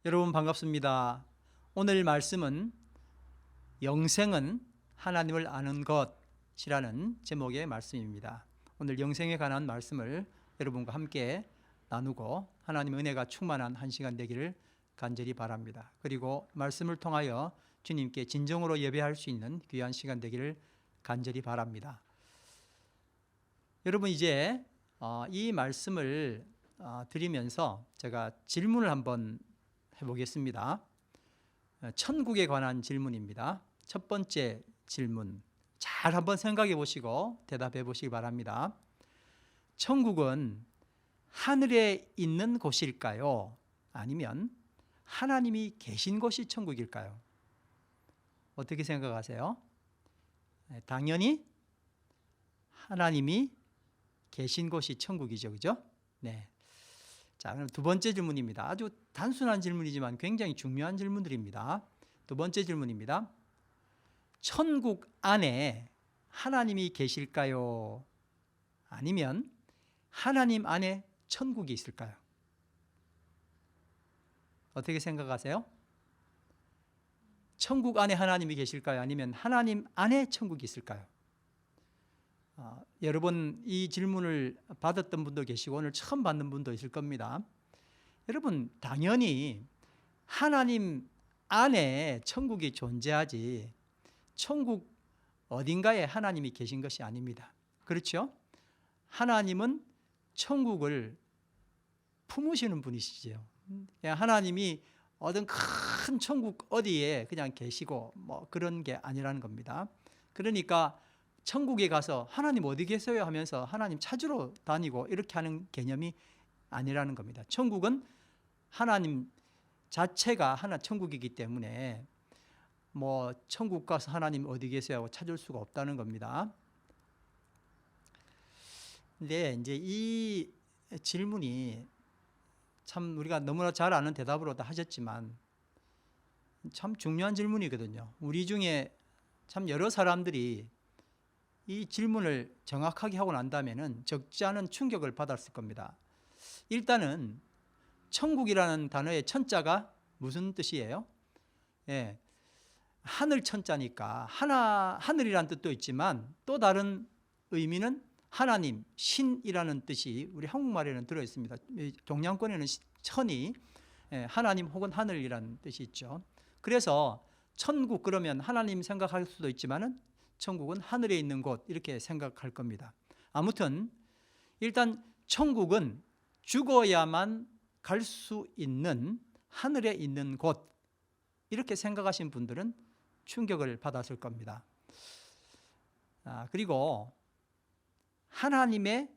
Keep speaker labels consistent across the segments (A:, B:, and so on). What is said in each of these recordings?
A: 여러분 반갑습니다. 오늘 말씀은 영생은 하나님을 아는 것이라는 제목의 말씀입니다. 오늘 영생에 관한 말씀을 여러분과 함께 나누고 하나님의 은혜가 충만한 한 시간 되기를 간절히 바랍니다. 그리고 말씀을 통하여 주님께 진정으로 예배할 수 있는 귀한 시간 되기를 간절히 바랍니다. 여러분 이제 이 말씀을 드리면서 제가 질문을 한번 해보겠습니다. 천국에 관한 질문입니다. 첫 번째 질문, 잘 한번 생각해 보시고 대답해 보시기 바랍니다. 천국은 하늘에 있는 곳일까요? 아니면 하나님이 계신 곳이 천국일까요? 어떻게 생각하세요? 당연히 하나님이 계신 곳이 천국이죠, 그죠? 네. 자, 그럼 두 번째 질문입니다. 아주 단순한 질문이지만 굉장히 중요한 질문들입니다. 두 번째 질문입니다. 천국 안에 하나님이 계실까요? 아니면 하나님 안에 천국이 있을까요? 어떻게 생각하세요? 천국 안에 하나님이 계실까요? 아니면 하나님 안에 천국이 있을까요? 여러분 이 질문을 받았던 분도 계시고 오늘 처음 받는 분도 있을 겁니다. 여러분 당연히 하나님 안에 천국이 존재하지 천국 어딘가에 하나님이 계신 것이 아닙니다. 그렇죠? 하나님은 천국을 품으시는 분이시죠. 하나님이 어떤 큰 천국 어디에 그냥 계시고 뭐 그런 게 아니라는 겁니다. 그러니까 천국에 가서 하나님 어디 계세요 하면서 하나님 찾으러 다니고 이렇게 하는 개념이 아니라는 겁니다. 천국은 하나님 자체가 하나 천국이기 때문에 뭐 천국 가서 하나님 어디 계세요 하고 찾을 수가 없다는 겁니다. 근데 이제 이 질문이 참 우리가 너무나 잘 아는 대답으로 다 하셨지만 참 중요한 질문이거든요. 우리 중에 참 여러 사람들이 이 질문을 정확하게 하고 난다면 적지 않은 충격을 받았을 겁니다. 일단은 천국이라는 단어의 천자가 무슨 뜻이에요? 예, 하늘 천자니까 하늘이라는 뜻도 있지만 또 다른 의미는 하나님, 신이라는 뜻이 우리 한국말에는 들어있습니다. 동양권에는 천이 하나님 혹은 하늘이라는 뜻이 있죠. 그래서 천국 그러면 하나님 생각할 수도 있지만은 천국은 하늘에 있는 곳 이렇게 생각할 겁니다. 아무튼 일단 천국은 죽어야만 갈 수 있는 하늘에 있는 곳 이렇게 생각하신 분들은 충격을 받았을 겁니다. 그리고 하나님의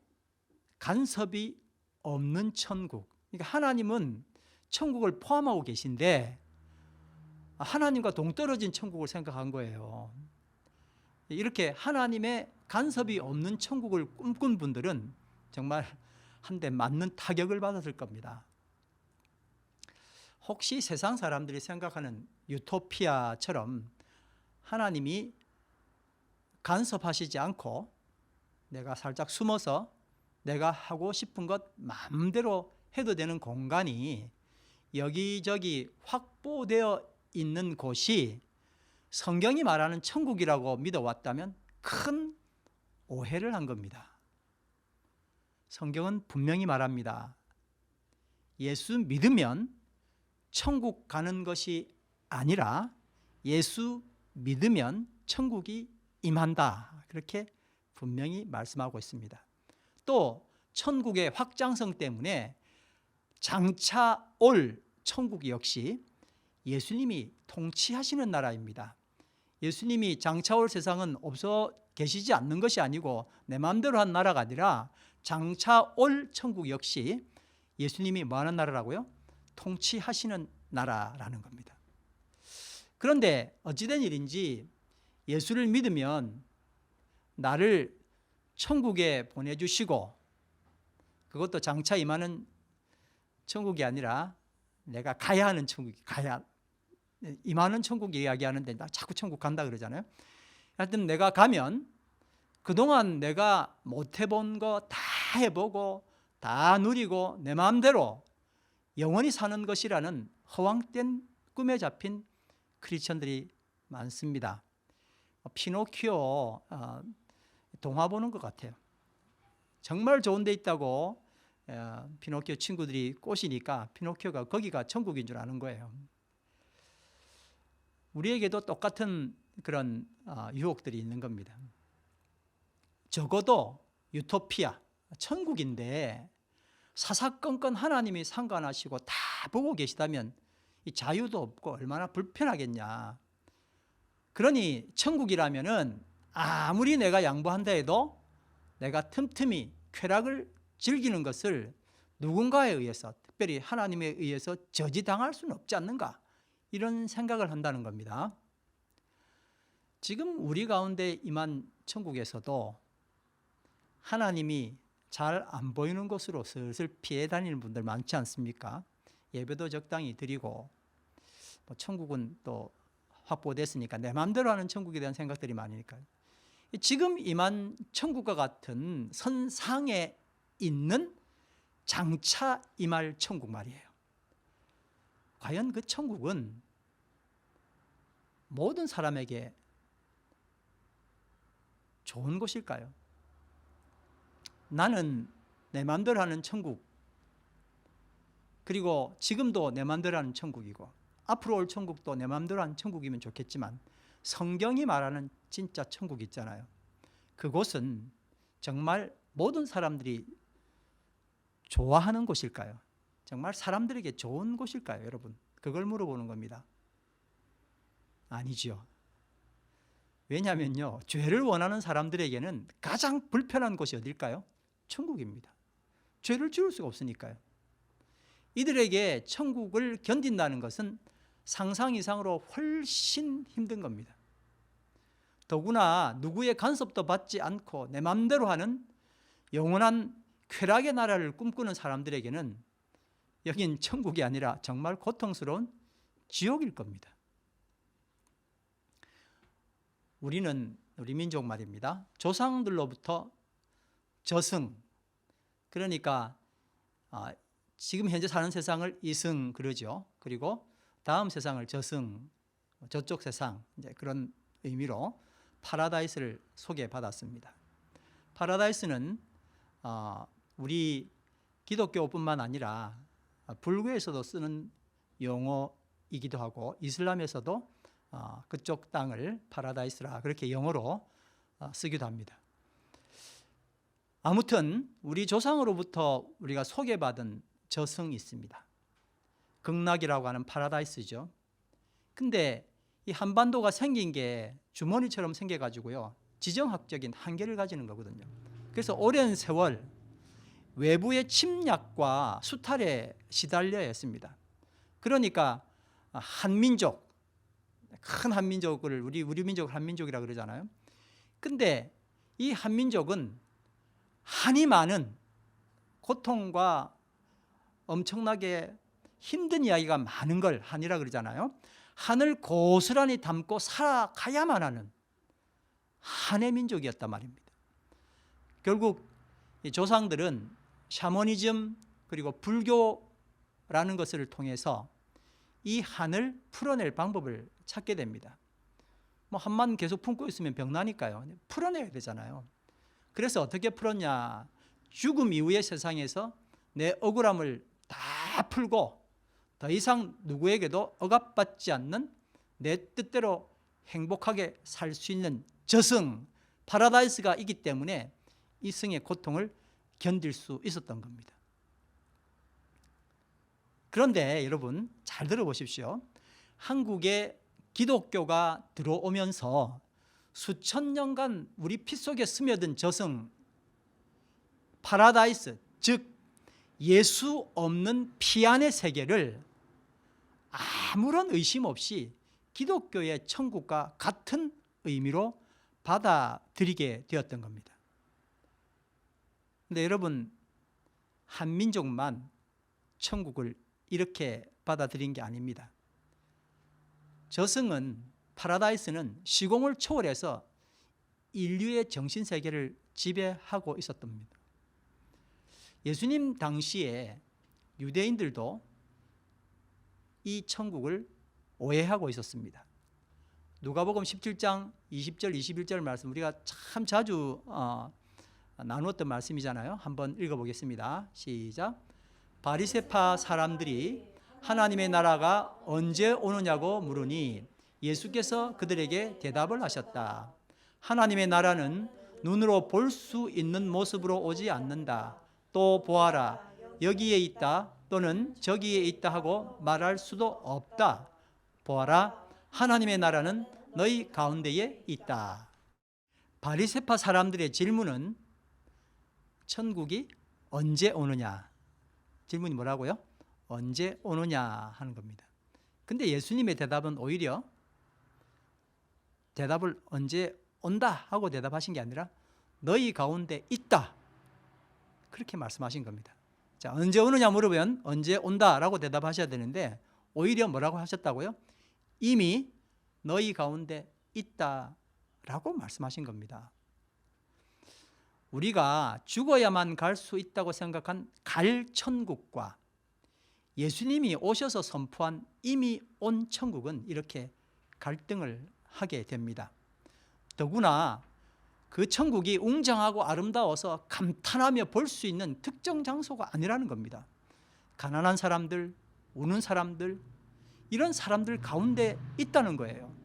A: 간섭이 없는 천국, 그러니까 하나님은 천국을 포함하고 계신데 하나님과 동떨어진 천국을 생각한 거예요. 이렇게 하나님의 간섭이 없는 천국을 꿈꾼 분들은 정말 한 대 맞는 타격을 받았을 겁니다. 혹시 세상 사람들이 생각하는 유토피아처럼 하나님이 간섭하시지 않고 내가 살짝 숨어서 내가 하고 싶은 것 마음대로 해도 되는 공간이 여기저기 확보되어 있는 곳이 성경이 말하는 천국이라고 믿어왔다면 큰 오해를 한 겁니다. 성경은 분명히 말합니다. 예수 믿으면 천국 가는 것이 아니라 예수 믿으면 천국이 임한다. 그렇게 분명히 말씀하고 있습니다. 또 천국의 확장성 때문에 장차 올 천국 역시 예수님이 통치하시는 나라입니다. 예수님이 장차 올 세상은 없어 계시지 않는 것이 아니고 내 마음대로 한 나라가 아니라 장차 올 천국 역시 예수님이 뭐 하는 나라라고요? 통치하시는 나라라는 겁니다. 그런데 어찌된 일인지 예수를 믿으면 나를 천국에 보내주시고 그것도 장차 임하는 천국이 아니라 내가 가야 하는 천국이 임하는 천국 이야기하는데 나 자꾸 천국 간다 그러잖아요. 하여튼 내가 가면 그동안 내가 못 해본 거 다 해보고 다 누리고 내 마음대로 영원히 사는 것이라는 허황된 꿈에 잡힌 크리스천들이 많습니다. 피노키오 동화 보는 것 같아요. 정말 좋은 데 있다고 피노키오 친구들이 꼬시니까 피노키오가 거기가 천국인 줄 아는 거예요. 우리에게도 똑같은 그런 유혹들이 있는 겁니다. 적어도 유토피아, 천국인데 사사건건 하나님이 상관하시고 다 보고 계시다면 이 자유도 없고 얼마나 불편하겠냐. 그러니 천국이라면은 아무리 내가 양보한다 해도 내가 틈틈이 쾌락을 즐기는 것을 누군가에 의해서, 특별히 하나님에 의해서 저지당할 수는 없지 않는가, 이런 생각을 한다는 겁니다. 지금 우리 가운데 임한 천국에서도 하나님이 잘 안 보이는 곳으로 슬슬 피해 다니는 분들 많지 않습니까? 예배도 적당히 드리고 천국은 또 확보됐으니까 내 마음대로 하는 천국에 대한 생각들이 많으니까요. 지금 임한 천국과 같은 선상에 있는 장차 임할 천국 말이에요. 과연 그 천국은 모든 사람에게 좋은 곳일까요? 나는 내 마음대로 하는 천국, 그리고 지금도 내 마음대로 하는 천국이고 앞으로 올 천국도 내 마음대로 하는 천국이면 좋겠지만 성경이 말하는 진짜 천국 있잖아요. 그곳은 정말 모든 사람들이 좋아하는 곳일까요? 정말 사람들에게 좋은 곳일까요, 여러분? 그걸 물어보는 겁니다. 아니죠. 왜냐하면요, 죄를 원하는 사람들에게는 가장 불편한 곳이 어딜까요? 천국입니다. 죄를 지을 수가 없으니까요. 이들에게 천국을 견딘다는 것은 상상 이상으로 훨씬 힘든 겁니다. 더구나 누구의 간섭도 받지 않고 내 마음대로 하는 영원한 쾌락의 나라를 꿈꾸는 사람들에게는 여긴 천국이 아니라 정말 고통스러운 지옥일 겁니다. 우리는, 우리 민족 말입니다, 조상들로부터 저승, 그러니까 지금 현재 사는 세상을 이승 그러죠. 그리고 다음 세상을 저승, 저쪽 세상, 이제 그런 의미로 파라다이스를 소개받았습니다. 파라다이스는 우리 기독교뿐만 아니라 불교에서도 쓰는 용어이기도 하고 이슬람에서도 그쪽 땅을 파라다이스라 그렇게 영어로 쓰기도 합니다. 아무튼 우리 조상으로부터 우리가 소개받은 저승이 있습니다. 극락이라고 하는 파라다이스죠. 근데 이 한반도가 생긴 게 주머니처럼 생겨가지고요, 지정학적인 한계를 가지는 거거든요. 그래서 오랜 세월 외부의 침략과 수탈에 시달려야 했습니다. 그러니까 한민족, 큰 한민족을 우리 민족을 한민족이라고 그러잖아요. 근데 이 한민족은 한이 많은, 고통과 엄청나게 힘든 이야기가 많은 걸 한이라 그러잖아요. 한을 고스란히 담고 살아가야만 하는 한의 민족이었단 말입니다. 결국 이 조상들은 샤머니즘 그리고 불교라는 것을 통해서 이 한을 풀어낼 방법을 찾게 됩니다. 한만 계속 품고 있으면 병나니까요. 풀어내야 되잖아요. 그래서 어떻게 풀었냐? 죽음 이후의 세상에서 내 억울함을 다 풀고 더 이상 누구에게도 억압받지 않는 내 뜻대로 행복하게 살 수 있는 저승, 파라다이스가 있기 때문에 이 승의 고통을 견딜 수 있었던 겁니다. 그런데 여러분 잘 들어보십시오. 한국에 기독교가 들어오면서 수천 년간 우리 피 속에 스며든 저승, 파라다이스, 즉 예수 없는 피 안의 세계를 아무런 의심 없이 기독교의 천국과 같은 의미로 받아들이게 되었던 겁니다. 그런데 여러분, 한민족만 천국을 이렇게 받아들인 게 아닙니다. 저승은, 파라다이스는 시공을 초월해서 인류의 정신세계를 지배하고 있었던 겁니다. 예수님 당시에 유대인들도 이 천국을 오해하고 있었습니다. 누가복음 17장 20절 21절 말씀 우리가 참 자주 나누었던 말씀이잖아요. 한번 읽어보겠습니다. 시작. 바리새파 사람들이 하나님의 나라가 언제 오느냐고 물으니 예수께서 그들에게 대답을 하셨다. 하나님의 나라는 눈으로 볼 수 있는 모습으로 오지 않는다. 또 보아라, 여기에 있다 또는 저기에 있다 하고 말할 수도 없다. 보아라, 하나님의 나라는 너희 가운데에 있다. 바리새파 사람들의 질문은 천국이 언제 오느냐? 질문이 뭐라고요? 언제 오느냐 하는 겁니다. 근데 예수님의 대답은 오히려 대답을 언제 온다 하고 대답하신 게 아니라 너희 가운데 있다. 그렇게 말씀하신 겁니다. 자, 언제 오느냐 물으면 언제 온다라고 대답하셔야 되는데 오히려 뭐라고 하셨다고요? 이미 너희 가운데 있다라고 말씀하신 겁니다. 우리가 죽어야만 갈 수 있다고 생각한 갈 천국과 예수님이 오셔서 선포한 이미 온 천국은 이렇게 갈등을 하게 됩니다. 더구나 그 천국이 웅장하고 아름다워서 감탄하며 볼 수 있는 특정 장소가 아니라는 겁니다. 가난한 사람들, 우는 사람들, 이런 사람들 가운데 있다는 거예요.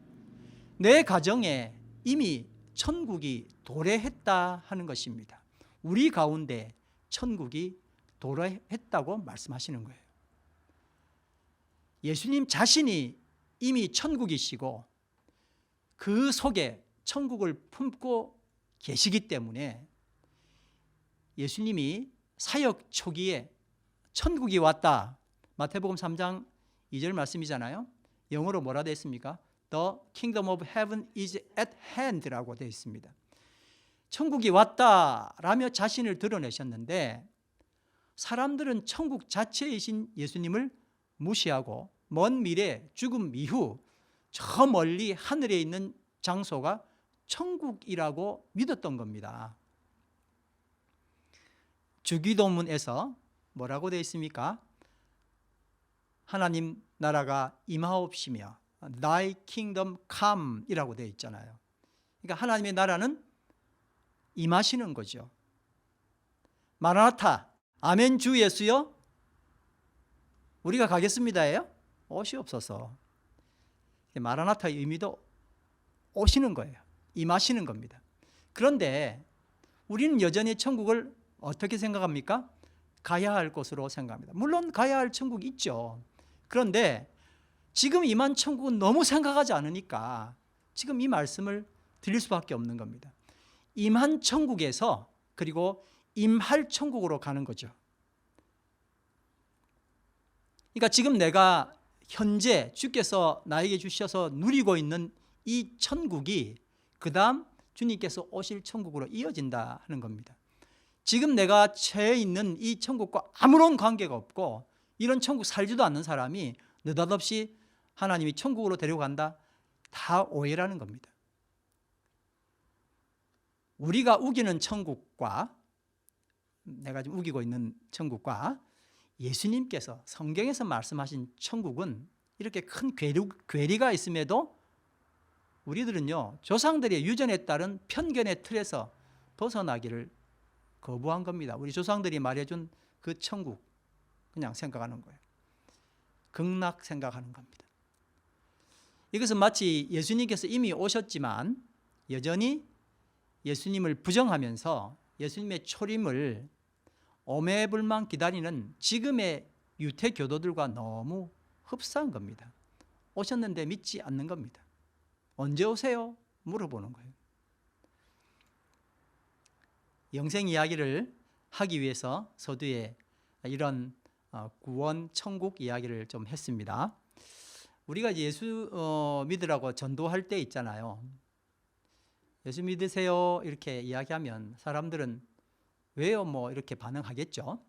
A: 내 가정에 이미 천국이 도래했다 하는 것입니다. 우리 가운데 천국이 도래했다고 말씀하시는 거예요. 예수님 자신이 이미 천국이시고 그 속에 천국을 품고 계시기 때문에 예수님이 사역 초기에 천국이 왔다. 마태복음 3장 2절 말씀이잖아요. 영어로 뭐라 되어 있습니까? The kingdom of heaven is at hand라고 되어 있습니다. 천국이 왔다라며 자신을 드러내셨는데 사람들은 천국 자체이신 예수님을 무시하고 먼 미래 죽음 이후 저 멀리 하늘에 있는 장소가 천국이라고 믿었던 겁니다. 주기도문에서 뭐라고 되어 있습니까? 하나님 나라가 임하옵시며 Thy kingdom come 이라고 되어 있잖아요. 그러니까 하나님의 나라는 임하시는 거죠. 마라나타, 아멘 주 예수여 우리가 가겠습니다예요? 오시옵소서. 마라나타의 의미도 오시는 거예요. 임하시는 겁니다. 그런데 우리는 여전히 천국을 어떻게 생각합니까? 가야 할 곳으로 생각합니다. 물론 가야 할 천국이 있죠. 그런데 지금 임한 천국은 너무 생각하지 않으니까 지금 이 말씀을 드릴 수밖에 없는 겁니다. 임한 천국에서 그리고 임할 천국으로 가는 거죠. 그러니까 지금 내가 현재 주께서 나에게 주셔서 누리고 있는 이 천국이 그 다음 주님께서 오실 천국으로 이어진다 하는 겁니다. 지금 내가 처해 있는 이 천국과 아무런 관계가 없고 이런 천국 살지도 않는 사람이 느닷없이 하나님이 천국으로 데려간다? 다 오해라는 겁니다. 우리가 우기는 천국과 내가 지금 우기고 있는 천국과 예수님께서 성경에서 말씀하신 천국은 이렇게 큰 괴리가 있음에도 우리들은요 조상들의 유전에 따른 편견의 틀에서 벗어나기를 거부한 겁니다. 우리 조상들이 말해준 그 천국 그냥 생각하는 거예요. 극락 생각하는 겁니다. 이것은 마치 예수님께서 이미 오셨지만 여전히 예수님을 부정하면서 예수님의 초림을 오매불망 기다리는 지금의 유태 교도들과 너무 흡사한 겁니다. 오셨는데 믿지 않는 겁니다. 언제 오세요? 물어보는 거예요. 영생 이야기를 하기 위해서 서두에 이런 구원 천국 이야기를 좀 했습니다. 우리가 예수 믿으라고 전도할 때 있잖아요. 예수 믿으세요 이렇게 이야기하면 사람들은 왜요? 뭐 이렇게 반응하겠죠.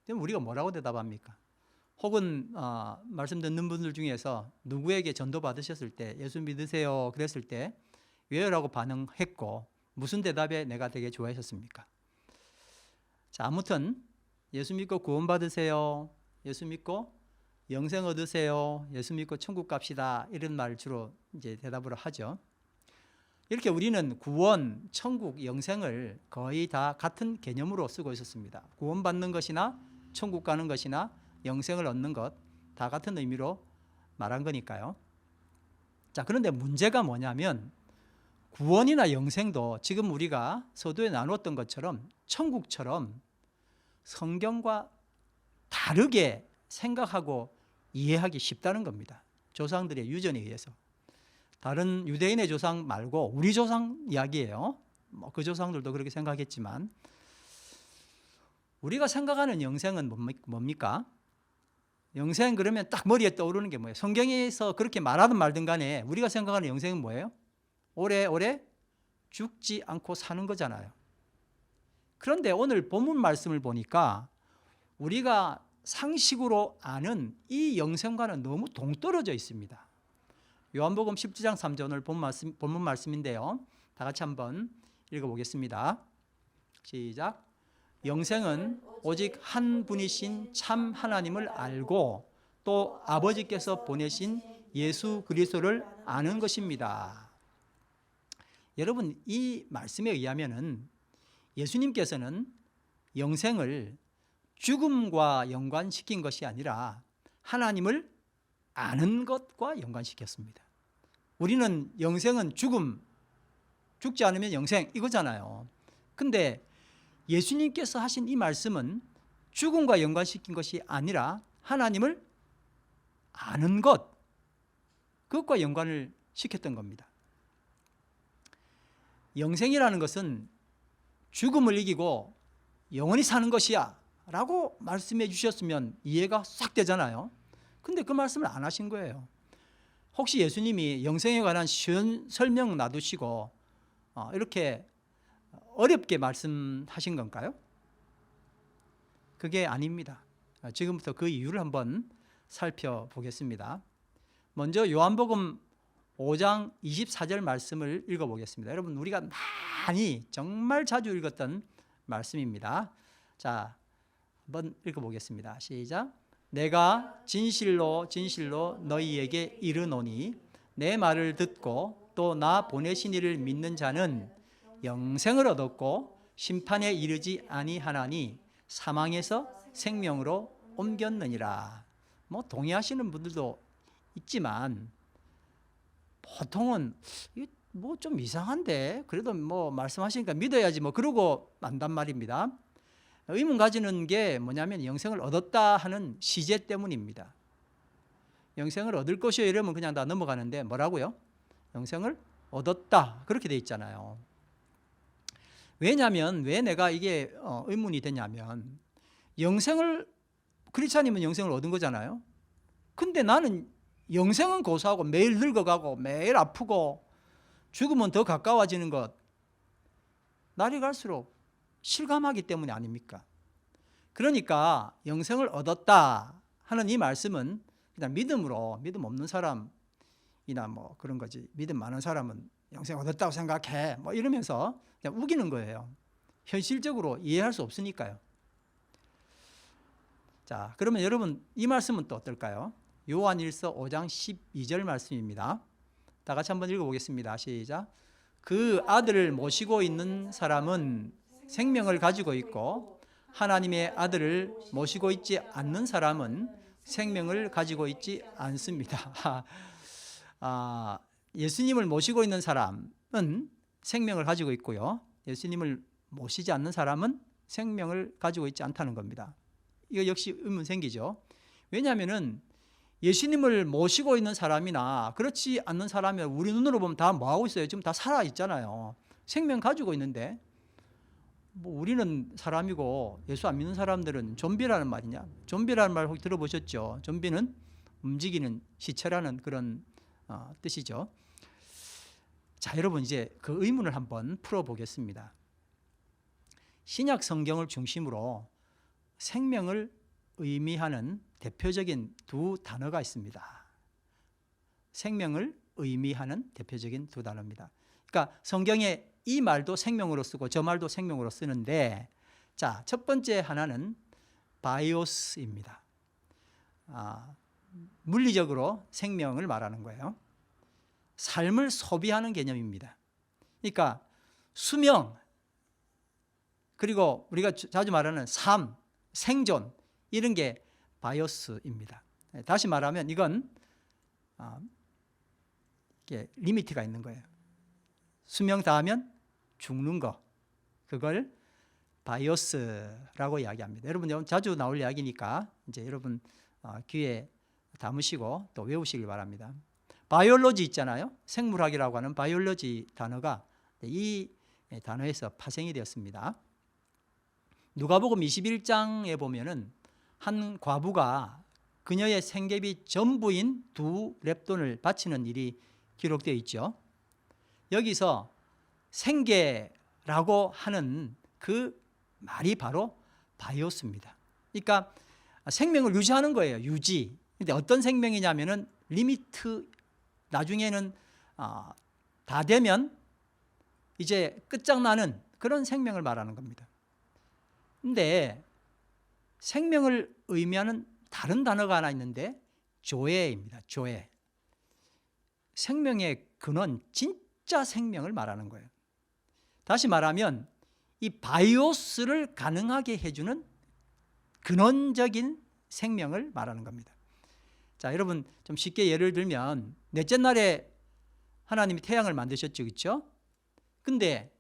A: 그럼 우리가 뭐라고 대답합니까? 혹은 말씀 듣는 분들 중에서 누구에게 전도 받으셨을 때 예수 믿으세요 그랬을 때 왜요라고 반응했고 무슨 대답에 내가 되게 좋아하셨습니까? 자, 아무튼 예수 믿고 구원 받으세요. 예수 믿고 영생 얻으세요. 예수 믿고 천국 갑시다. 이런 말을 주로 이제 대답으로 하죠. 이렇게 우리는 구원, 천국, 영생을 거의 다 같은 개념으로 쓰고 있었습니다. 구원받는 것이나 천국 가는 것이나 영생을 얻는 것 다 같은 의미로 말한 거니까요. 자, 그런데 문제가 뭐냐면 구원이나 영생도 지금 우리가 서두에 나눴던 것처럼 천국처럼 성경과 다르게 생각하고 이해하기 쉽다는 겁니다. 조상들의 유전에 의해서. 다른 유대인의 조상 말고 우리 조상 이야기예요. 그 조상들도 그렇게 생각했지만 우리가 생각하는 영생은 뭡니까? 영생 그러면 딱 머리에 떠오르는 게 뭐예요? 성경에서 그렇게 말하든 말든 간에 우리가 생각하는 영생은 뭐예요? 오래오래 죽지 않고 사는 거잖아요. 그런데 오늘 본문 말씀을 보니까 우리가 상식으로 아는 이 영생과는 너무 동떨어져 있습니다. 요한복음 17장 3절 오늘 본문 말씀인데요. 다 같이 한번 읽어보겠습니다. 시작. 영생은 오직 한 분이신 참 하나님을 알고 또 아버지께서 보내신 예수 그리스도를 아는 것입니다. 여러분, 이 말씀에 의하면은 예수님께서는 영생을 죽음과 연관시킨 것이 아니라 하나님을 아는 것과 연관시켰습니다. 우리는 영생은 죽음, 죽지 않으면 영생 이거잖아요. 근데 예수님께서 하신 이 말씀은 죽음과 연관시킨 것이 아니라 하나님을 아는 것, 그것과 연관을 시켰던 겁니다. 영생이라는 것은 죽음을 이기고 영원히 사는 것이야 라고 말씀해 주셨으면 이해가 싹 되잖아요. 근데 그 말씀을 안 하신 거예요. 혹시 예수님이 영생에 관한 쉬운 설명 놔두시고 이렇게 어렵게 말씀하신 건가요? 그게 아닙니다. 지금부터 그 이유를 한번 살펴보겠습니다. 먼저 요한복음 5장 24절 말씀을 읽어보겠습니다. 여러분, 우리가 많이 정말 자주 읽었던 말씀입니다. 자, 한번 읽어보겠습니다. 시작. 내가 진실로 진실로 너희에게 이르노니 내 말을 듣고 또 나 보내신 이를 믿는 자는 영생을 얻었고 심판에 이르지 아니하나니 사망에서 생명으로 옮겼느니라. 동의하시는 분들도 있지만 보통은 좀 이상한데 그래도 말씀하시니까 믿어야지 그러고 만단 말입니다. 의문 가지는 게 뭐냐면 영생을 얻었다 하는 시제 때문입니다. 영생을 얻을 것이요 이러면 그냥 다 넘어가는데 뭐라고요? 영생을 얻었다 그렇게 돼 있잖아요. 왜냐하면 왜 내가 이게 의문이 되냐면 영생을 크리스찬이면 영생을 얻은 거잖아요. 근데 나는 영생은 고사하고 매일 늙어가고 매일 아프고 죽으면 더 가까워지는 것 날이 갈수록 실감하기 때문이 아닙니까? 그러니까 영생을 얻었다 하는 이 말씀은 그냥 믿음으로 믿음 없는 사람이나 그런 거지 믿음 많은 사람은 영생 얻었다고 생각해 이러면서 그냥 우기는 거예요. 현실적으로 이해할 수 없으니까요. 자, 그러면 여러분 이 말씀은 또 어떨까요? 요한일서 5장 12절 말씀입니다. 다 같이 한번 읽어보겠습니다. 시작. 그 아들을 모시고 있는 사람은 생명을 가지고 있고 하나님의 아들을 모시고 있지 않는 사람은 생명을 가지고 있지 않습니다. 예수님을 모시고 있는 사람은 생명을 가지고 있고요. 예수님을 모시지 않는 사람은 생명을 가지고 있지 않다는 겁니다. 이거 역시 의문 생기죠. 왜냐하면은 예수님을 모시고 있는 사람이나 그렇지 않는 사람이 우리 눈으로 보면 다 뭐하고 있어요? 지금 다 살아있잖아요. 생명 가지고 있는데 우리는 사람이고 예수 안 믿는 사람들은 좀비라는 말이냐? 좀비라는 말 혹시 들어보셨죠? 좀비는 움직이는 시체라는 그런 뜻이죠. 자, 여러분 이제 그 의문을 한번 풀어보겠습니다. 신약 성경을 중심으로 생명을 의미하는 대표적인 두 단어가 있습니다. 생명을 의미하는 대표적인 두 단어입니다. 그러니까 성경에 이 말도 생명으로 쓰고 저 말도 생명으로 쓰는데 자, 첫 번째 하나는 바이오스입니다. 물리적으로 생명을 말하는 거예요. 삶을 소비하는 개념입니다. 그러니까 수명, 그리고 우리가 자주 말하는 삶, 생존, 이런 게 바이오스입니다. 다시 말하면 이건 이게 리미트가 있는 거예요. 수명 다하면 죽는 거, 그걸 바이오스라고 이야기합니다. 여러분 자주 나올 이야기니까 이제 여러분 귀에 담으시고 또 외우시길 바랍니다. 바이올로지 있잖아요. 생물학이라고 하는 바이올로지 단어가 이 단어에서 파생이 되었습니다. 누가복음 21장에 보면은 한 과부가 그녀의 생계비 전부인 2렙돈을 바치는 일이 기록되어 있죠. 여기서 생계라고 하는 그 말이 바로 바이오스입니다. 그러니까 생명을 유지하는 거예요. 유지. 근데 어떤 생명이냐면은 리미트, 나중에는 다 되면 이제 끝장나는 그런 생명을 말하는 겁니다. 근데 생명을 의미하는 다른 단어가 하나 있는데 조에입니다. 조에. 생명의 근원, 진짜 생명을 말하는 거예요. 다시 말하면 이 바이오스를 가능하게 해주는 근원적인 생명을 말하는 겁니다. 자, 여러분 좀 쉽게 예를 들면 넷째 날에 하나님이 태양을 만드셨죠, 그렇죠? 근데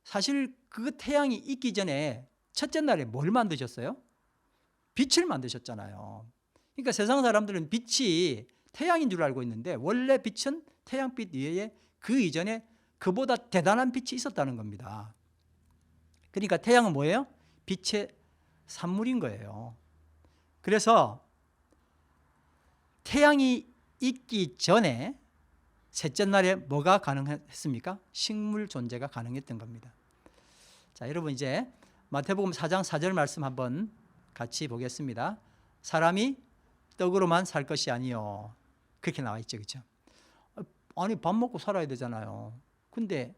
A: 사실 그 태양이 있기 전에 첫째 날에 뭘 만드셨어요? 빛을 만드셨잖아요. 그러니까 세상 사람들은 빛이 태양인 줄 알고 있는데 원래 빛은 태양빛 이외에 그 이전에 그보다 대단한 빛이 있었다는 겁니다. 그러니까 태양은 뭐예요? 빛의 산물인 거예요. 그래서 태양이 있기 전에 셋째 날에 뭐가 가능했습니까? 식물 존재가 가능했던 겁니다. 자, 여러분 이제 마태복음 4장 4절 말씀 한번 같이 보겠습니다. 사람이 떡으로만 살 것이 아니요. 그렇게 나와 있죠, 그렇죠? 아니 밥 먹고 살아야 되잖아요. 근데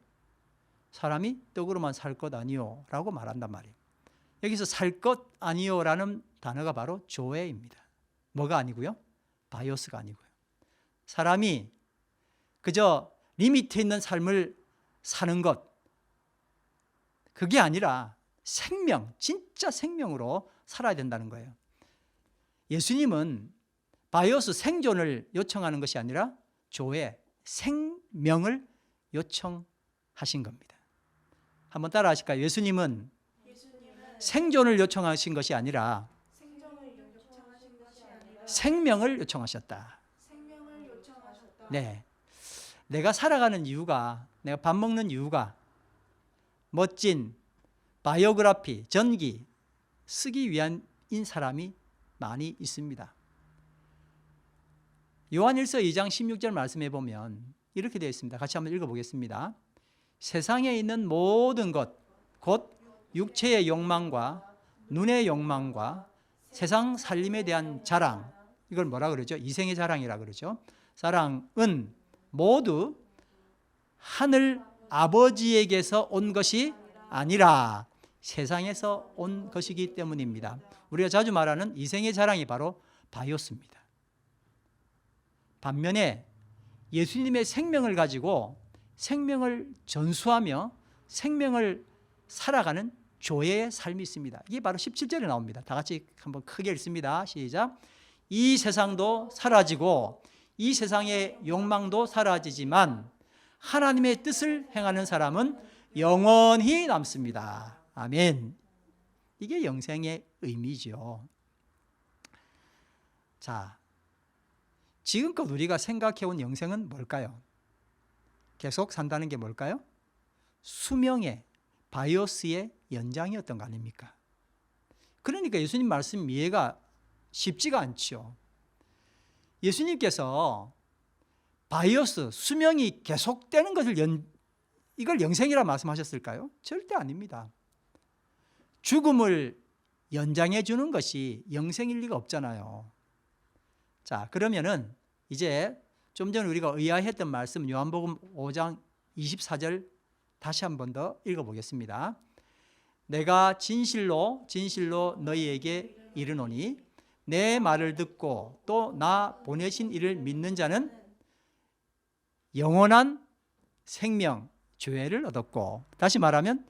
A: 사람이 떡으로만 살 것 아니요 라고 말한단 말이에요. 여기서 살 것 아니요 라는 단어가 바로 조에입니다. 뭐가 아니고요? 바이오스가 아니고요. 사람이 그저 리미트 있는 삶을 사는 것, 그게 아니라 생명, 진짜 생명으로 살아야 된다는 거예요. 예수님은 바이오스 생존을 요청하는 것이 아니라 조에 생명을 요청하신 겁니다. 한번 따라 하실까요? 예수님은 생존을 요청하신 것이 아니라 생명을 요청하셨다. 네, 내가 살아가는 이유가, 내가 밥 먹는 이유가 멋진 바이오그래피, 전기 쓰기 위한인 사람이 많이 있습니다. 요한일서 2장 16절 말씀해 보면 이렇게 되어 있습니다. 같이 한번 읽어보겠습니다. 세상에 있는 모든 것, 곧 육체의 욕망과 눈의 욕망과 세상 살림에 대한 자랑, 이걸 뭐라 그러죠? 이생의 자랑이라 그러죠. 자랑은 모두 하늘 아버지에게서 온 것이 아니라 세상에서 온 것이기 때문입니다. 우리가 자주 말하는 이생의 자랑이 바로 바이오스입니다. 반면에 예수님의 생명을 가지고 생명을 전수하며 생명을 살아가는 조예의 삶이 있습니다. 이게 바로 17절에 나옵니다. 다 같이 한번 크게 읽습니다. 시작. 이 세상도 사라지고 이 세상의 욕망도 사라지지만 하나님의 뜻을 행하는 사람은 영원히 남습니다. 아멘. 이게 영생의 의미죠. 자, 지금껏 우리가 생각해온 영생은 뭘까요? 계속 산다는 게 뭘까요? 수명의 바이오스의 연장이었던 거 아닙니까? 그러니까 예수님 말씀 이해가 쉽지가 않죠. 예수님께서 바이오스, 수명이 계속되는 것을 이걸 영생이라 말씀하셨을까요? 절대 아닙니다. 죽음을 연장해 주는 것이 영생일 리가 없잖아요. 자, 그러면은 이제 좀 전에 우리가 의아했던 말씀 요한복음 5장 24절 다시 한 번 더 읽어보겠습니다. 내가 진실로 진실로 너희에게 이르노니 내 말을 듣고 또 나 보내신 이를 믿는 자는 영원한 생명, 조회를 얻었고, 다시 말하면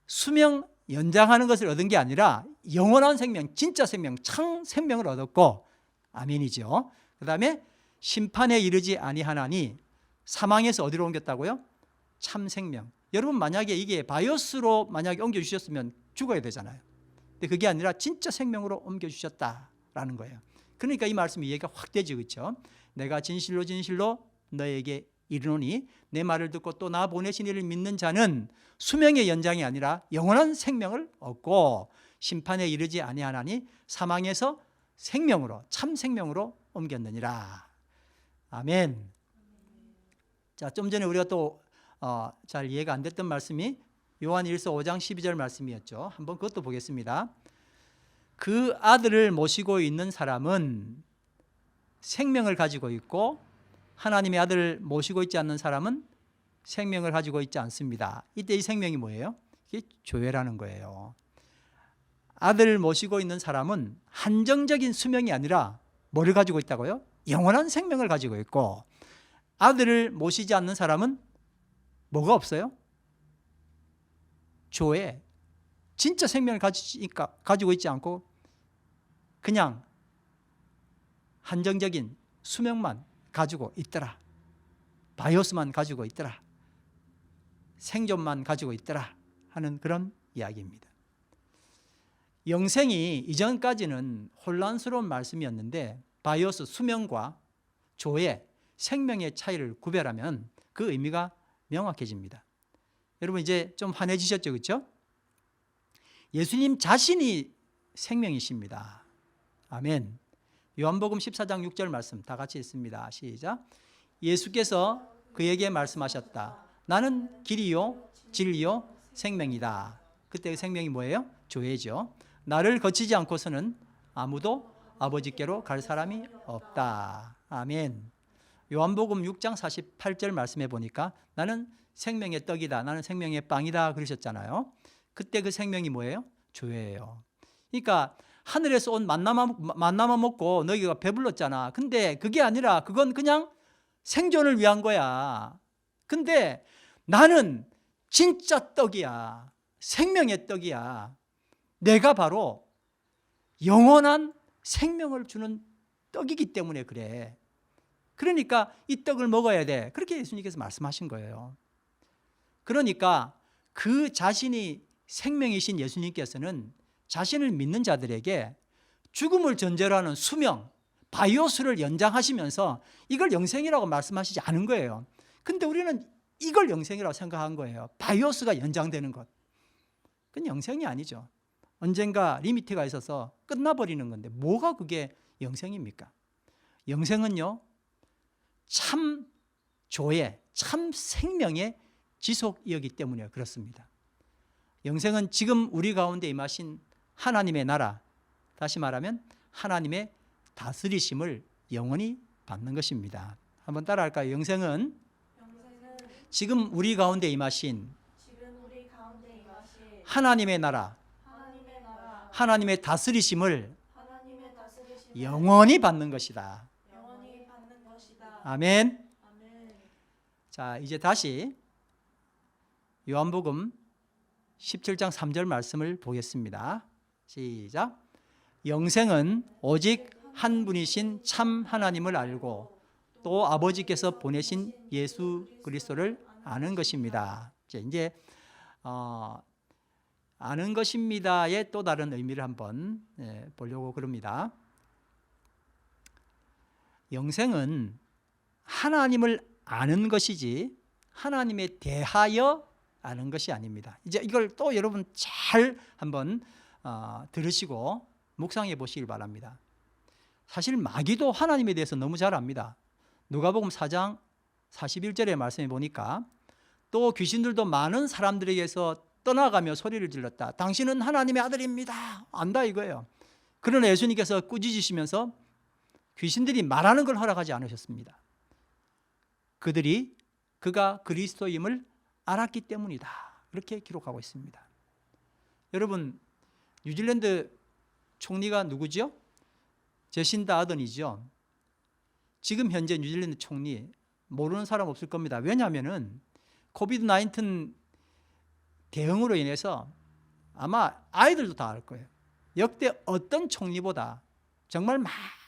A: 수명 연장하는 것을 얻은 게 아니라 영원한 생명, 진짜 생명, 참 생명을 얻었고, 아멘이죠. 그 다음에 심판에 이르지 아니하나니, 사망에서 어디로 옮겼다고요? 참 생명. 여러분 만약에 이게 바이오스로 만약에 옮겨주셨으면 죽어야 되잖아요. 근데 그게 아니라 진짜 생명으로 옮겨주셨다라는 거예요. 그러니까 이 말씀이 이해가 확 되죠, 그렇죠? 내가 진실로 진실로 너에게 이르노니 내 말을 듣고 또 나 보내신 이를 믿는 자는 수명의 연장이 아니라 영원한 생명을 얻고 심판에 이르지 아니하나니 사망에서 생명으로, 참 생명으로 옮겼느니라. 아멘. 자, 좀 전에 우리가 또 잘 이해가 안 됐던 말씀이 요한 1서 5장 12절 말씀이었죠. 한번 그것도 보겠습니다. 그 아들을 모시고 있는 사람은 생명을 가지고 있고 하나님의 아들을 모시고 있지 않는 사람은 생명을 가지고 있지 않습니다. 이때 이 생명이 뭐예요? 이게 조회라는 거예요. 아들을 모시고 있는 사람은 한정적인 수명이 아니라 뭐를 가지고 있다고요? 영원한 생명을 가지고 있고, 아들을 모시지 않는 사람은 뭐가 없어요? 조회, 진짜 생명을 가지고 있지 않고 그냥 한정적인 수명만 가지고 있더라. 바이오스만 가지고 있더라. 생존만 가지고 있더라 하는 그런 이야기입니다. 영생이 이전까지는 혼란스러운 말씀이었는데 바이오스, 수명과 조회, 생명의 차이를 구별하면 그 의미가 명확해집니다. 여러분 이제 좀 환해지셨죠, 그렇죠? 예수님 자신이 생명이십니다. 아멘. 요한복음 14장 6절 말씀 다 같이 읽습니다. 시작. 예수께서 그에게 말씀하셨다. 나는 길이요 진리요 생명이다. 그때 그 생명이 뭐예요? 조회죠. 나를 거치지 않고서는 아무도 아버지께로 갈 사람이 없다. 아멘. 요한복음 6장 48절 말씀해 보니까 나는 생명의 떡이다, 나는 생명의 빵이다 그러셨잖아요. 그때 그 생명이 뭐예요? 조회예요. 그러니까 하늘에서 온 만나만 먹고 너희가 배불렀잖아. 근데 그게 아니라 그건 그냥 생존을 위한 거야. 근데 나는 진짜 떡이야. 생명의 떡이야. 내가 바로 영원한 생명을 주는 떡이기 때문에 그래. 그러니까 이 떡을 먹어야 돼. 그렇게 예수님께서 말씀하신 거예요. 그러니까 그 자신이 생명이신 예수님께서는 자신을 믿는 자들에게 죽음을 전제로 하는 수명, 바이오스를 연장하시면서 이걸 영생이라고 말씀하시지 않은 거예요. 근데 우리는 이걸 영생이라고 생각한 거예요. 바이오스가 연장되는 것. 그건 영생이 아니죠. 언젠가 리미트가 있어서 끝나버리는 건데 뭐가 그게 영생입니까? 영생은요, 참 조회, 참 생명의 지속이었기 때문에 그렇습니다. 영생은 지금 우리 가운데 임하신 하나님의 나라, 다시 말하면 하나님의 다스리심을 영원히 받는 것입니다. 한번 따라할까요? 영생은 지금 우리 가운데 임하신 하나님의 나라, 하나님의 다스리심을 영원히 받는 것이다. 아멘. 자, 이제 다시 요한복음 17장 3절 말씀을 보겠습니다. 시작. 영생은 오직 한 분이신 참 하나님을 알고 또 아버지께서 보내신 예수 그리스도를 아는 것입니다. 이제 아는 것입니다의 또 다른 의미를 한번 보려고 그럽니다. 영생은 하나님을 아는 것이지 하나님에 대하여 아는 것이 아닙니다. 이제 이걸 또 여러분 잘 한번 들으시고 묵상해 보시길 바랍니다. 사실 마귀도 하나님에 대해서 너무 잘 압니다. 누가복음 4장 41절에 말씀해 보니까 또 귀신들도 많은 사람들에게서 떠나가며 소리를 질렀다. 당신은 하나님의 아들입니다. 안다 이거예요. 그러나 예수님께서 꾸짖으시면서 귀신들이 말하는 걸 허락하지 않으셨습니다. 그가 그리스도임을 알았기 때문이다. 이렇게 기록하고 있습니다. 여러분, 뉴질랜드 총리가 누구죠? 제신다 아던이죠. 지금 현재 뉴질랜드 총리 모르는 사람 없을 겁니다. 왜냐하면은 코비드 19 대응으로 인해서 아마 아이들도 다 알 거예요. 역대 어떤 총리보다 정말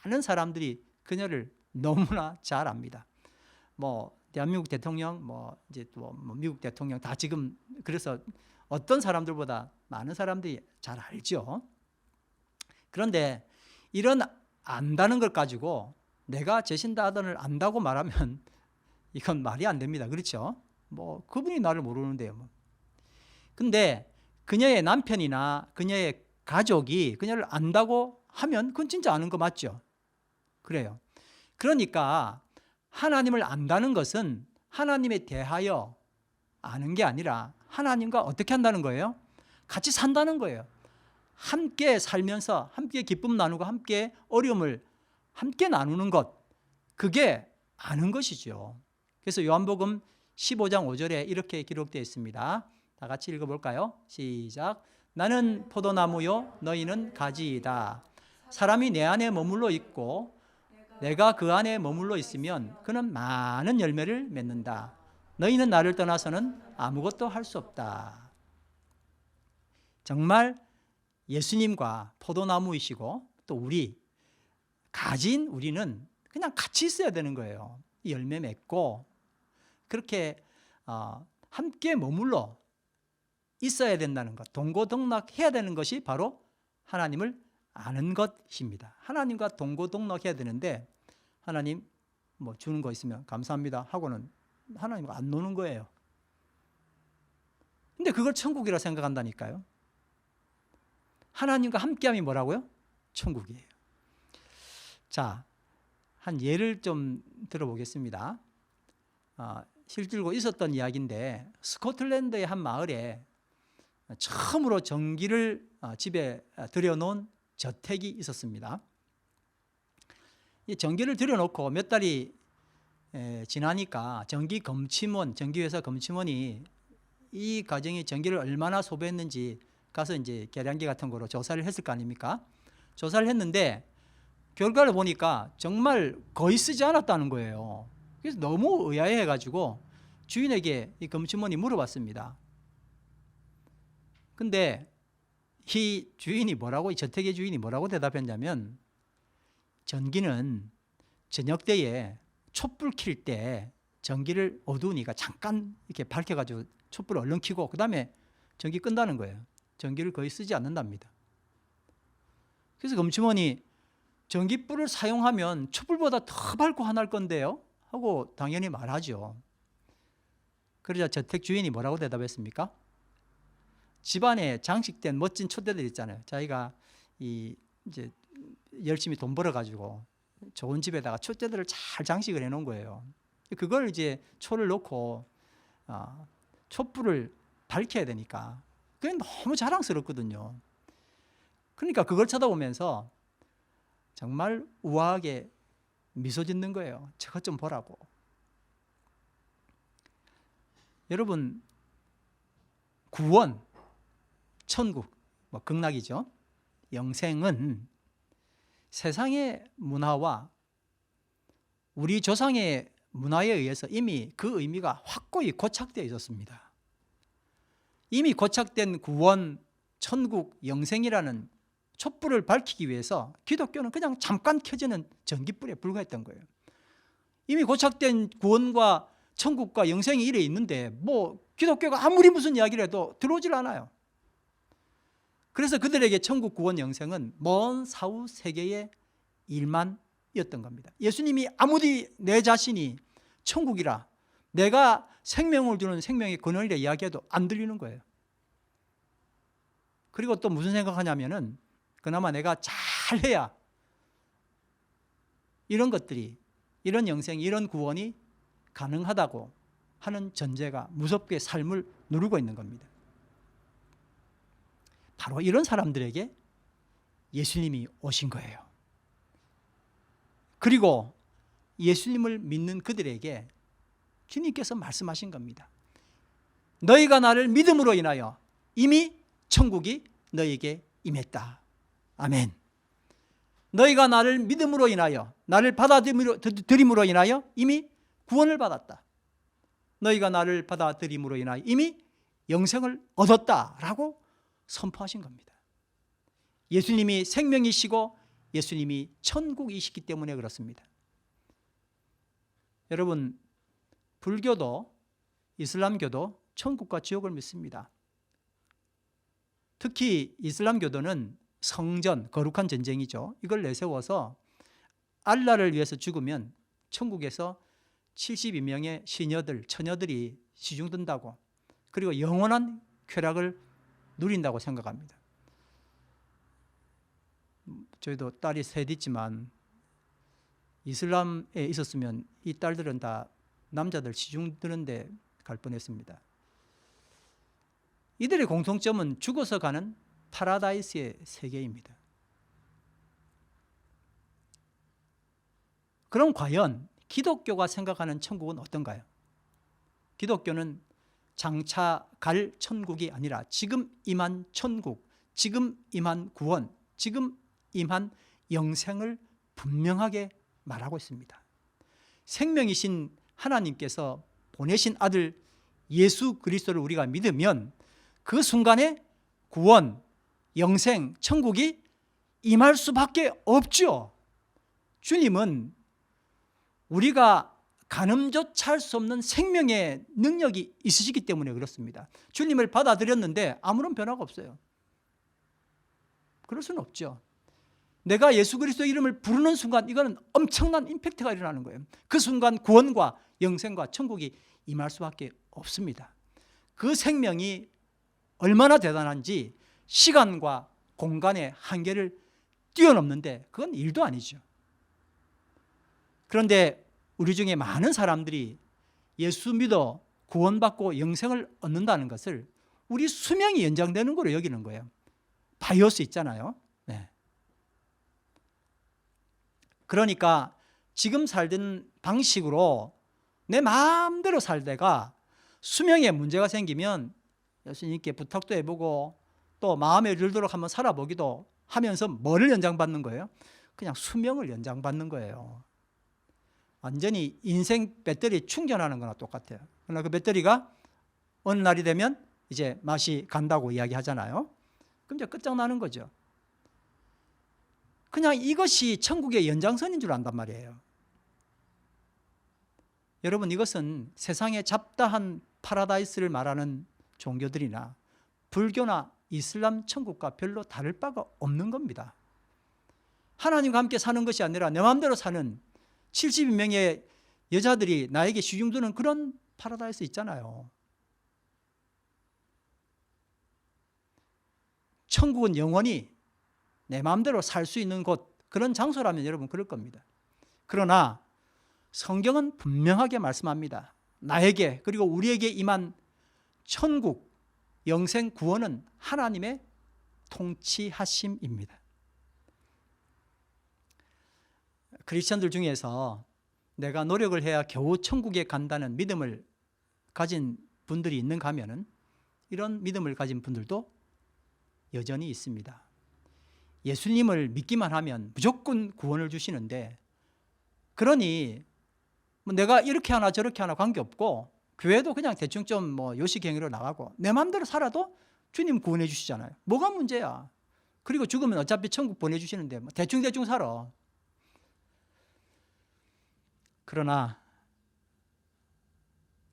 A: 많은 사람들이 그녀를 너무나 잘 압니다. 뭐 대한민국 대통령, 이제 또 미국 대통령 다 지금 그래서 어떤 사람들보다 많은 사람들이 잘 알죠. 그런데 이런 안다는 걸 가지고 내가 제신다 아던을 안다고 말하면 이건 말이 안 됩니다. 그렇죠? 그분이 나를 모르는데요. 근데 그녀의 남편이나 그녀의 가족이 그녀를 안다고 하면 그건 진짜 아는 거 맞죠? 그래요. 그러니까 하나님을 안다는 것은 하나님에 대하여 아는 게 아니라 하나님과 어떻게 한다는 거예요? 같이 산다는 거예요. 함께 살면서 함께 기쁨 나누고 함께 어려움을 함께 나누는 것, 그게 아는 것이죠. 그래서 요한복음 15장 5절에 이렇게 기록되어 있습니다. 다 같이 읽어볼까요? 시작. 나는 포도나무요 너희는 가지이다. 사람이 내 안에 머물러 있고 내가 그 안에 머물러 있으면 그는 많은 열매를 맺는다. 너희는 나를 떠나서는 아무것도 할 수 없다. 정말 예수님과 포도나무이시고 또 가진 우리는 그냥 같이 있어야 되는 거예요. 열매 맺고 그렇게 함께 머물러 있어야 된다는 것, 동고동락해야 되는 것이 바로 하나님을 아는 것입니다. 하나님과 동고동락해야 되는데 하나님 주는 거 있으면 감사합니다 하고는 하나님과 안 노는 거예요. 근데 그걸 천국이라 생각한다니까요. 하나님과 함께함이 뭐라고요? 천국이에요. 자, 한 예를 좀 들어보겠습니다. 실제로 있었던 이야기인데 스코틀랜드의 한 마을에 처음으로 전기를 집에 들여놓은 저택이 있었습니다. 이 전기를 들여놓고 몇 달이 지나니까 전기회사 검침원이 이 가정이 전기를 얼마나 소비했는지 가서 이제 계량기 같은 거로 조사를 했을 거 아닙니까? 조사를 했는데 결과를 보니까 정말 거의 쓰지 않았다는 거예요. 그래서 너무 의아해가지고 주인에게 이 검침원이 물어봤습니다. 근데 이 저택의 주인이 뭐라고 대답했냐면 전기는 저녁 때에 촛불 킬 때 전기를 어두우니까 잠깐 이렇게 밝혀가지고 촛불을 얼른 켜고 그 다음에 전기 끈다는 거예요. 전기를 거의 쓰지 않는답니다. 그래서 검침원이 전기불을 사용하면 촛불보다 더 밝고 환할 건데요? 하고 당연히 말하죠. 그러자 저택 주인이 뭐라고 대답했습니까? 집안에 장식된 멋진 촛대들 있잖아요. 자기가 이제 열심히 돈 벌어가지고 좋은 집에다가 촛대들을 잘 장식을 해놓은 거예요. 그걸 이제 초를 놓고 촛불을 밝혀야 되니까 그게 너무 자랑스럽거든요. 그러니까 그걸 쳐다보면서 정말 우아하게 미소 짓는 거예요. 저것 좀 보라고. 여러분, 구원, 천국, 극락이죠. 영생은 세상의 문화와 우리 조상의 문화에 의해서 이미 그 의미가 확고히 고착되어 있었습니다. 이미 고착된 구원, 천국, 영생이라는 촛불을 밝히기 위해서 기독교는 그냥 잠깐 켜지는 전기불에 불과했던 거예요. 이미 고착된 구원과 천국과 영생이 이래 있는데 기독교가 아무리 무슨 이야기를 해도 들어오질 않아요. 그래서 그들에게 천국, 구원, 영생은 먼 사후 세계의 일만이었던 겁니다. 예수님이 아무리 내 자신이 천국이라 내가 생명을 주는 생명의 근원이라 이야기해도 안 들리는 거예요. 그리고 또 무슨 생각하냐면은 그나마 내가 잘해야 이런 것들이, 이런 영생, 이런 구원이 가능하다고 하는 전제가 무섭게 삶을 누르고 있는 겁니다. 바로 이런 사람들에게 예수님이 오신 거예요. 그리고 예수님을 믿는 그들에게 주님께서 말씀하신 겁니다. 너희가 나를 믿음으로 인하여 이미 천국이 너희에게 임했다. 아멘. 너희가 나를 믿음으로 인하여, 나를 받아들임으로 인하여 이미 구원을 받았다. 너희가 나를 받아들임으로 인하여 이미 영생을 얻었다라고 선포하신 겁니다. 예수님이 생명이시고 예수님이 천국이시기 때문에 그렇습니다. 여러분, 불교도 이슬람교도 천국과 지옥을 믿습니다. 특히 이슬람교도는 성전, 거룩한 전쟁이죠. 이걸 내세워서 알라를 위해서 죽으면 천국에서 72명의 시녀들, 처녀들이 시중든다고, 그리고 영원한 쾌락을 누린다고 생각합니다. 저희도 딸이 셋 있지만 이슬람에 있었으면 이 딸들은 다 남자들 시중드는데 갈 뻔했습니다. 이들의 공통점은 죽어서 가는 파라다이스의 세계입니다. 그럼 과연 기독교가 생각하는 천국은 어떤가요? 기독교는 장차 갈 천국이 아니라 지금 임한 천국, 지금 임한 구원, 지금 임한 영생을 분명하게 말하고 있습니다. 생명이신 하나님께서 보내신 아들 예수 그리스도를 우리가 믿으면 그 순간에 구원, 영생, 천국이 임할 수밖에 없죠. 주님은 우리가 가늠조차 할 수 없는 생명의 능력이 있으시기 때문에 그렇습니다. 주님을 받아들였는데 아무런 변화가 없어요. 그럴 수는 없죠. 내가 예수 그리스도 이름을 부르는 순간 이거는 엄청난 임팩트가 일어나는 거예요. 그 순간 구원과 영생과 천국이 임할 수밖에 없습니다. 그 생명이 얼마나 대단한지 시간과 공간의 한계를 뛰어넘는데 그건 일도 아니죠. 그런데 우리 중에 많은 사람들이 예수 믿어 구원받고 영생을 얻는다는 것을 우리 수명이 연장되는 거로 여기는 거예요. 바이오스 있잖아요. 네. 그러니까 지금 살던 방식으로 내 마음대로 살다가 수명에 문제가 생기면 예수님께 부탁도 해보고 또 마음에 들도록 한번 살아보기도 하면서 뭐를 연장받는 거예요? 그냥 수명을 연장받는 거예요. 완전히 인생 배터리 충전하는 거나 똑같아요. 그러나 그 배터리가 어느 날이 되면 이제 맛이 간다고 이야기하잖아요. 그럼 이제 끝장나는 거죠. 그냥 이것이 천국의 연장선인 줄 안단 말이에요. 여러분, 이것은 세상의 잡다한 파라다이스를 말하는 종교들이나 불교나 이슬람 천국과 별로 다를 바가 없는 겁니다. 하나님과 함께 사는 것이 아니라 내 마음대로 사는 72명의 여자들이 나에게 시중드는 그런 파라다이스 있잖아요. 천국은 영원히 내 마음대로 살 수 있는 곳, 그런 장소라면 여러분 그럴 겁니다. 그러나 성경은 분명하게 말씀합니다. 나에게 그리고 우리에게 임한 천국, 영생, 구원은 하나님의 통치하심입니다. 크리스천들 중에서 내가 노력을 해야 겨우 천국에 간다는 믿음을 가진 분들이 있는가 하면은 이런 믿음을 가진 분들도 여전히 있습니다. 예수님을 믿기만 하면 무조건 구원을 주시는데, 그러니 뭐 내가 이렇게 하나 저렇게 하나 관계없고 교회도 그냥 대충 좀 뭐 요식행위로 나가고 내 마음대로 살아도 주님 구원해 주시잖아요. 뭐가 문제야? 그리고 죽으면 어차피 천국 보내주시는데 뭐 대충 살아. 그러나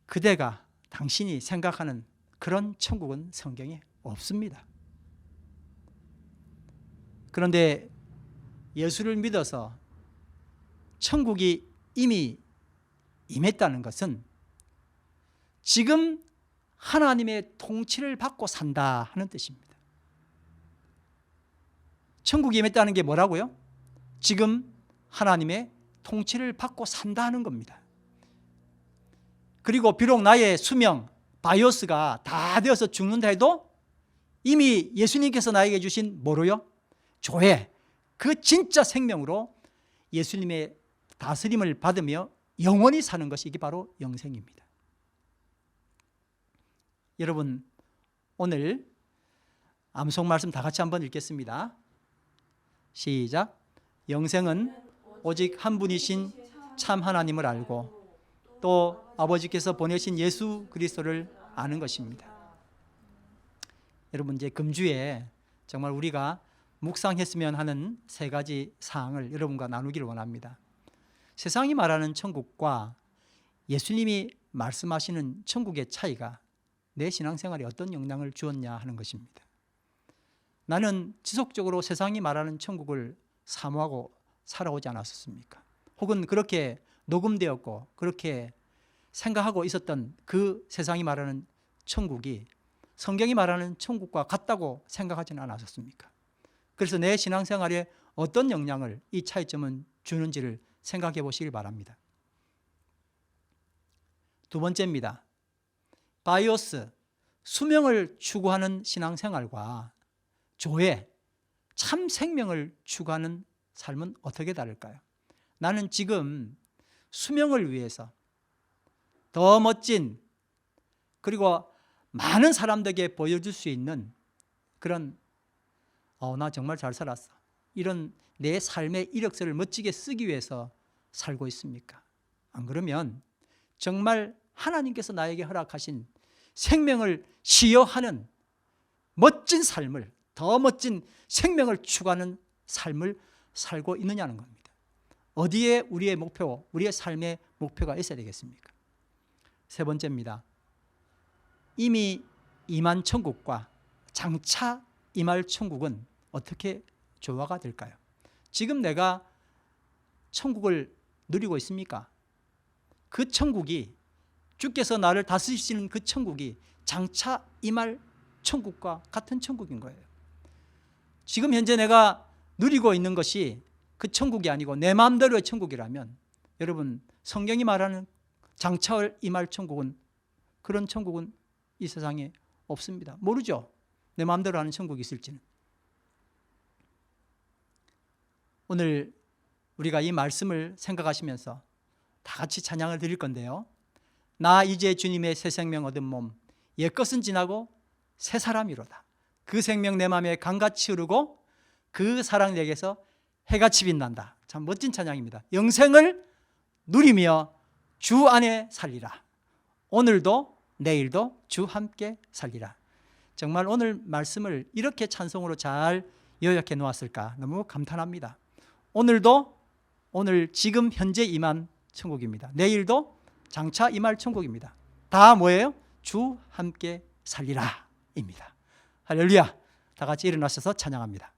A: 그대가 당신이 생각하는 그런 천국은 성경에 없습니다. 그런데 예수를 믿어서 천국이 이미 임했다는 것은 지금 하나님의 통치를 받고 산다 하는 뜻입니다. 천국이 임했다는 게 뭐라고요? 지금 하나님의 통치를 받고 산다 하는 겁니다. 그리고 비록 나의 수명, 바이오스가 다 되어서 죽는다 해도 이미 예수님께서 나에게 주신 뭐로요? 조회, 그 진짜 생명으로 예수님의 다스림을 받으며 영원히 사는 것이 이게 바로 영생입니다. 여러분, 오늘 암송 말씀 다 같이 한번 읽겠습니다. 시작. 영생은 오직 한 분이신 참 하나님을 알고 또 아버지께서 보내신 예수 그리스도를 아는 것입니다. 여러분, 이제 금주에 정말 우리가 묵상했으면 하는 세 가지 사항을 여러분과 나누기를 원합니다. 세상이 말하는 천국과 예수님이 말씀하시는 천국의 차이가 내 신앙생활에 어떤 영향을 주었냐 하는 것입니다. 나는 지속적으로 세상이 말하는 천국을 사모하고 살아오지 않았습니까? 혹은 그렇게 녹음되었고 그렇게 생각하고 있었던 그 세상이 말하는 천국이 성경이 말하는 천국과 같다고 생각하지는 않았습니까? 그래서 내 신앙생활에 어떤 영향을 이 차이점은 주는지를 생각해 보시길 바랍니다. 두 번째입니다. 바이오스, 수명을 추구하는 신앙생활과 조회, 참 생명을 추구하는 삶은 어떻게 다를까요? 나는 지금 수명을 위해서 더 멋진, 그리고 많은 사람들에게 보여줄 수 있는 그런 나 정말 잘 살았어, 이런 내 삶의 이력서를 멋지게 쓰기 위해서 살고 있습니까? 안 그러면 정말 하나님께서 나에게 허락하신 생명을 시여하는 멋진 삶을, 더 멋진 생명을 추구하는 삶을 살고 있느냐는 겁니다. 어디에 우리의 목표, 우리의 삶의 목표가 있어야 되겠습니까? 세 번째입니다. 이미 임한 천국과 장차 임할 천국은 어떻게 조화가 될까요? 지금 내가 천국을 누리고 있습니까? 그 천국이, 주께서 나를 다스리시는 그 천국이 장차 임할 천국과 같은 천국인 거예요. 지금 현재 내가 누리고 있는 것이 그 천국이 아니고 내 마음대로의 천국이라면, 여러분, 성경이 말하는 장차 임할 천국은, 그런 천국은 이 세상에 없습니다. 모르죠, 내 마음대로 하는 천국이 있을지는. 오늘 우리가 이 말씀을 생각하시면서 다 같이 찬양을 드릴 건데요. 나 이제 주님의 새 생명 얻은 몸, 옛것은 지나고 새 사람이로다. 그 생명 내 마음에 강같이 흐르고 그 사랑 내게서 해같이 빛난다. 참 멋진 찬양입니다. 영생을 누리며 주 안에 살리라. 오늘도 내일도 주 함께 살리라. 정말 오늘 말씀을 이렇게 찬송으로 잘 요약해 놓았을까 너무 감탄합니다. 오늘도, 오늘 지금 현재 임한 천국입니다. 내일도 장차 임할 천국입니다. 다 뭐예요? 주 함께 살리라 입니다. 할렐루야. 다 같이 일어나셔서 찬양합니다.